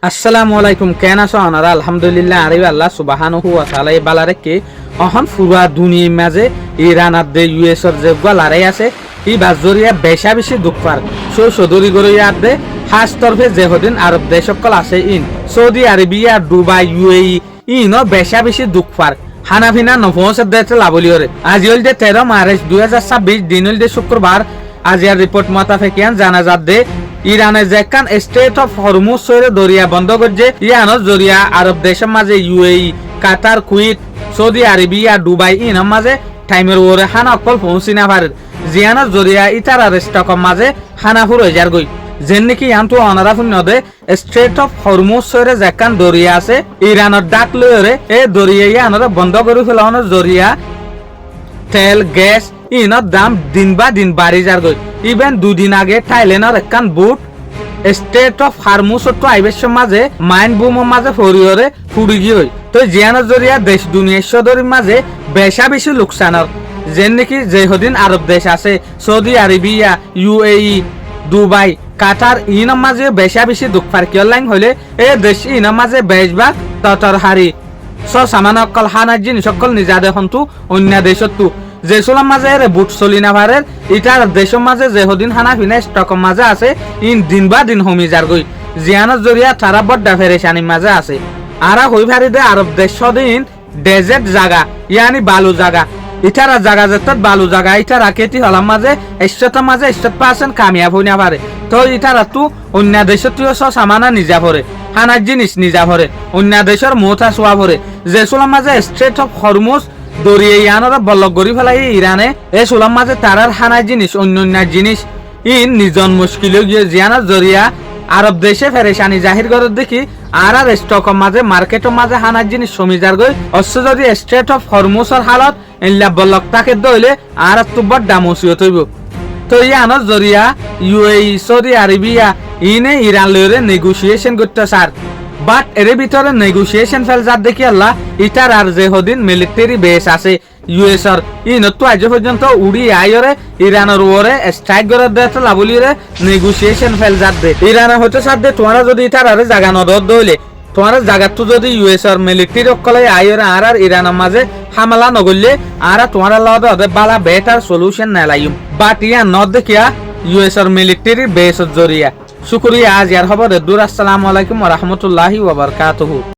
আসসালামু আলাইকুম কেন আছো আনারা আলহামদুলিল্লাহ আরে আল্লাহ সুবহানাহু ওয়া তাআলা এই বালারে কে অহন ফুরা দুনিয়ার মাঝে ইরান আর দে ইউএস এর যে লড়াই আছে এই বাজরিয়া বেশা বেশি দুঃখার সদরি গরিয়া দে খাস তরফে যেহদিন আরব দেশ সকল আছে ইন সৌদি আরবিয়া দুবাই ইউএই ইনো বেশা বেশি দুঃখার হানাফিনা নফসের দেশে লাভলিওরে আজিল দে 13 মার্চ 2026 দিনল দে শুক্রবার আজিয়ার রিপোর্ট মোতাবেকিয়ান জানা যাচ্ছে ইরানের যেখান স্টেট অফ হরমুজ সৈরে দরিয়া বন্ধ করছে ইয়ানোর জরিয়া আরব দেশের মাঝে UAE Qatar Kuwait Saudi Arabia Dubai ইনের মাঝে টাইমের ওরে হানা অকল পৌঁছি না পারে জিয়ানোর জরিয়া ইতার স্টকের মাঝে হানা ফুর যার গই যেন নাকি ইয়ানটো অনারাফুন নদে স্টেট অফ হরমুজ সৈরে যেখান দরিয়া আছে ইরানের ডাক লয়রে এই দরিয়া ইয়ানোর বন্ধ করে ফেলানোর জরিয়া তেল গ্যাস ইনত দাম দিন বা দিন বাড়ি যার গই ইভেন দুদিন আগে থাইল্যান্ডের একখান বুট স্টেট অফ হারমুজ তো আইবেশর মাঝে মাইন বুমের মাঝে ফরিয়রে ফুড়ি গিয়ে তো জিয়ানোর জরিয়া দেশ দুনিয়ার সদরের মাঝে বেশা বেশি লোকসানের যেন নাকি যেহদিন আরব দেশ আছে Saudi Arabia UAE Dubai Qatar ইনের মাঝে বেশা বেশি দুঃখ পার কিয় লাইন হইলে এই দেশ ইনের মাঝে বেশবা ততর হারি সামান অকল হানার জিনিস সকল নিজাদে হন্তু অন্য দেশতো যে সোলার মাঝে বুট চলি না পারে ইটার দেশের মাঝে যেহদিন হানা ফিনা স্টকের মাঝে আছে ইন দিন বা দিন হমি যার গই জিয়ানোর জরিয়া তারা বড্ডা ফেরেশানির মাঝে আছে আরা হই ভারি দে আরব দেশ সদিন ডেজার্ট জায়গা ইয়ানি বালু জায়গা ইটারা জায়গা যেত বালু জায়গা ইটারা কেটি হলার মাঝে 100% কামিয়াব হই না পারে তো ইটারা তো অন্য দেশতীয় সামানা নিজা পড়ে হানার জিনিস নিজা পড়ে অন্য দেশের মোথা শোয়া পড়ে যে সোলার মাঝে স্ট্রেট অফ হরমুজ দরিয়া ইয়ানোর বল্লক গড়ি ফেলাই ইরানে এই সোলার মাঝে তারার হানার জিনিস অন্য জিনিস ইন নিজন মুশকিল গিয়ে জিয়ানোর জরিয়া আরব দেশে ফেরেশানি জাহির করে দেখি আর স্টকের মাঝে মার্কেটের মাঝে হানার জিনিস সমি যার গই অবশ্য যদি স্ট্রেট অফ হরমুজের হালত ইল্লা বল্লক তাকে দইলে আর তুব্বর দামসিও তৈব তো ইয়ানোর জরিয়া ইউএই সৌদি আরবিয়া ইনে ইরান লইরে নেগোসিয়েশন করতে সার বাট এর ভিতরে নেগোসিয়েশন ফেল যার দেখি আল্লাহ ইটার আর যে হদিন মিলিটারি বেস আছে ইউএস এর ইনত আজ পর্যন্ত উড়ি আইরে ইরানের ওরে স্ট্রাইক করে দিতে লাবলিরে নেগোসিয়েশন ফেল যার দে ইরানের হতে সাথে তোমরা যদি ইটার আর জায়গা নদর দইলে তোমার জায়গাতো যদি ইউএস এর মিলিটারি অকলে আইরে আর ইরানের মাঝে হামলা নগরলে আর তোমার লদে বালা বেটার সলিউশন না লাইম বাট ইয়া নদ দেখিয়া ইউএস এর মিলিটারি বেস জরিয়া শুকরিয়া আজ ইয়ার খবর দূর আসসালামু আলাইকুম ওয়া রাহমাতুল্লাহি ওয়া বারাকাতুহু।